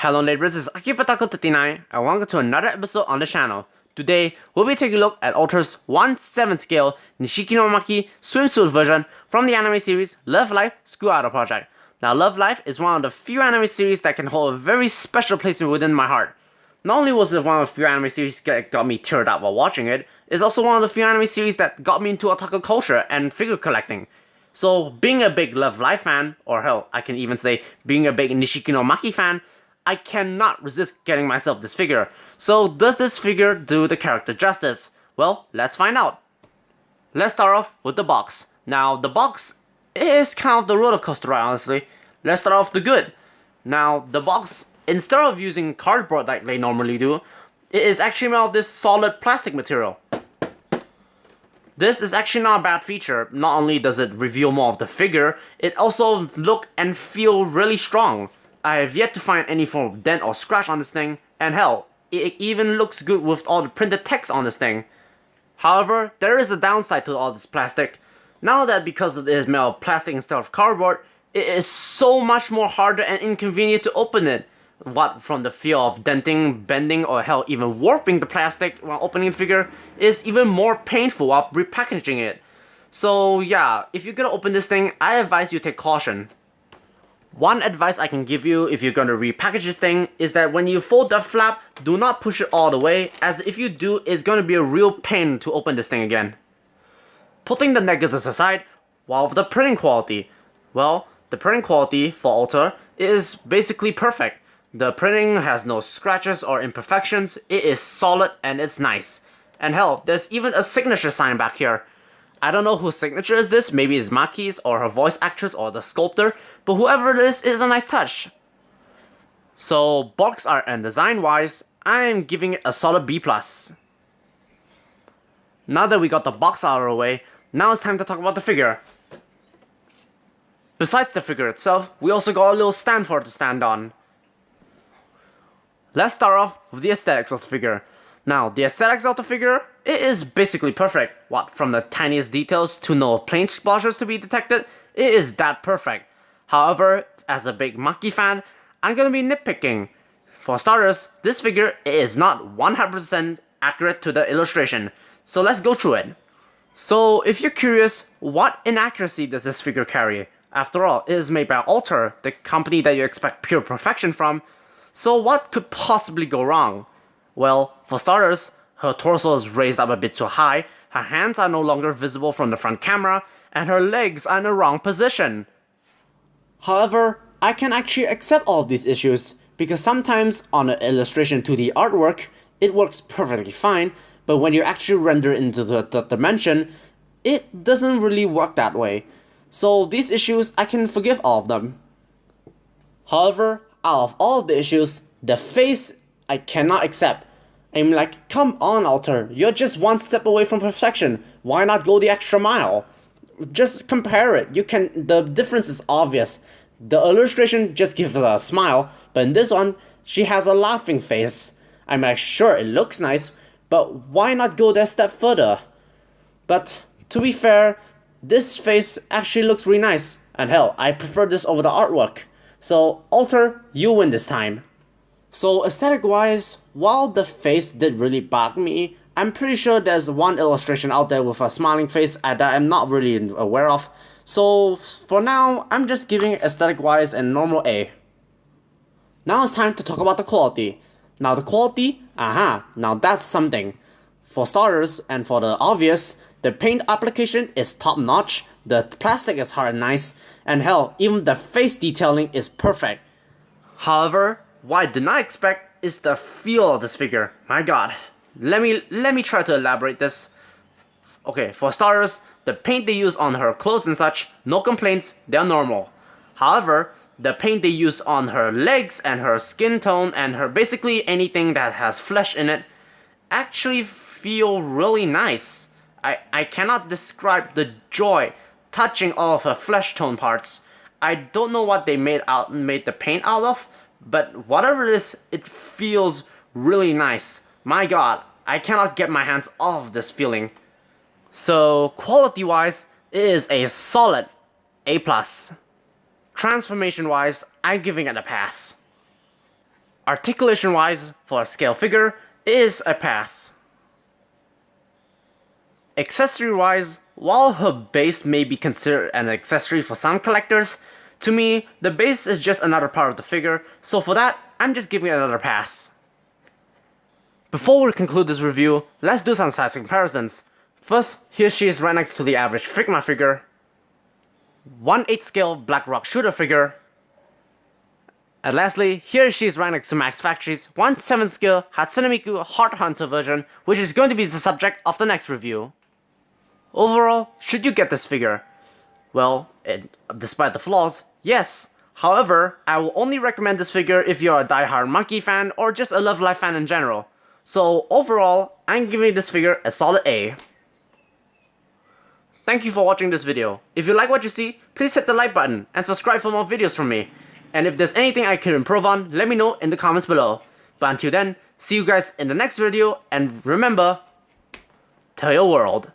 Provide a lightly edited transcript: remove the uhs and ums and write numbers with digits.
Hello neighbors, this is Akipatako39 and welcome to another episode on the channel. Today, we'll be taking a look at Ultra's 1/7 scale Nishikino Maki swimsuit version from the anime series Love Life School Idol Project. Now, Love Life is one of the few anime series that can hold a very special place within my heart. Not only was it one of the few anime series that got me teared up while watching it, it's also one of the few anime series that got me into otaku culture and figure collecting. So, being a big Love Life fan, or hell, I can even say being a big Nishikino Maki fan, I cannot resist getting myself this figure. So does this figure do the character justice? Well, let's find out. Let's start off with the box. Now, the box is kind of the roller coaster ride, honestly. Let's start off the good. Now, the box, instead of using cardboard like they normally do, it is actually made of this solid plastic material. This is actually not a bad feature. Not only does it reveal more of the figure, it also look and feel really strong. I have yet to find any form of dent or scratch on this thing, and hell, it even looks good with all the printed text on this thing. However, there is a downside to all this plastic. Now that because it is made of plastic instead of cardboard, it is so much more harder and inconvenient to open it. What from the fear of denting, bending, or hell even warping the plastic while opening the figure is even more painful while repackaging it. So yeah, if you're gonna open this thing, I advise you take caution. One advice I can give you if you're gonna repackage this thing is that when you fold the flap, do not push it all the way, as if you do, it's gonna be a real pain to open this thing again. Putting the negatives aside, while the printing quality, well, the printing quality for Ultra is basically perfect. The printing has no scratches or imperfections, it is solid and it's nice. And hell, there's even a signature sign back here. I don't know whose signature is this, maybe it's Maki's or her voice actress or the sculptor, but whoever it is a nice touch. So box art and design wise, I'm giving it a solid B+. Now that we got the box out of the way, now it's time to talk about the figure. Besides the figure itself, we also got a little stand for it to stand on. Let's start off with the aesthetics of the figure. Now, the aesthetics of the figure, it is basically perfect. What, from the tiniest details to no paint splashes to be detected, it is that perfect. However, as a big Maki fan, I'm gonna be nitpicking. For starters, this figure is not 100% accurate to the illustration, so let's go through it. So, if you're curious, what inaccuracy does this figure carry? After all, it is made by Ultra, the company that you expect pure perfection from, so what could possibly go wrong? Well, for starters, her torso is raised up a bit too high, her hands are no longer visible from the front camera, and her legs are in the wrong position. However, I can actually accept all of these issues, because sometimes on an illustration to the artwork, it works perfectly fine, but when you actually render into the dimension, it doesn't really work that way. So these issues, I can forgive all of them. However, out of all of the issues, the face I cannot accept. I'm like, come on Alter, you're just one step away from perfection. Why not go the extra mile? Just compare it. The difference is obvious. The illustration just gives her a smile, but in this one, she has a laughing face. I'm like, sure, it looks nice, but why not go that step further? But to be fair, this face actually looks really nice, and hell, I prefer this over the artwork. So, Alter, you win this time. So, aesthetic wise, while the face did really bug me, I'm pretty sure there's one illustration out there with a smiling face that I'm not really aware of. So, for now, I'm just giving it aesthetic wise a normal A. Now it's time to talk about the quality. Now the quality, now that's something. For starters, and for the obvious, the paint application is top notch, the plastic is hard and nice, and hell, even the face detailing is perfect. However, what I did not expect is the feel of this figure. My god. Let me try to elaborate this. Okay, for starters, the paint they use on her clothes and such, no complaints, they're normal. However, the paint they use on her legs and her skin tone and her basically anything that has flesh in it actually feel really nice. I cannot describe the joy touching all of her flesh tone parts. I don't know what they made the paint out of, but whatever it is, it feels really nice. My god, I cannot get my hands off this feeling. So, quality-wise, it is a solid A+. Transformation-wise, I'm giving it a pass. articulation wise, for a scale figure, it is a pass. Accessory wise, while her base may be considered an accessory for some collectors, to me, the base is just another part of the figure, so for that, I'm just giving it another pass. Before we conclude this review, let's do some size comparisons. First, here she is right next to the average Figma figure, 1/8 scale Black Rock Shooter figure, and lastly, here she is right next to Max Factory's 1/7 scale Hatsune Miku Heart Hunter version, which is going to be the subject of the next review. Overall, should you get this figure? Well, despite the flaws, yes. However, I will only recommend this figure if you're a die-hard Monkey fan or just a Love Live fan in general. So overall, I'm giving this figure a solid A. Thank you for watching this video. If you like what you see, please hit the like button and subscribe for more videos from me. And if there's anything I can improve on, let me know in the comments below. But until then, see you guys in the next video, and remember, tell your world.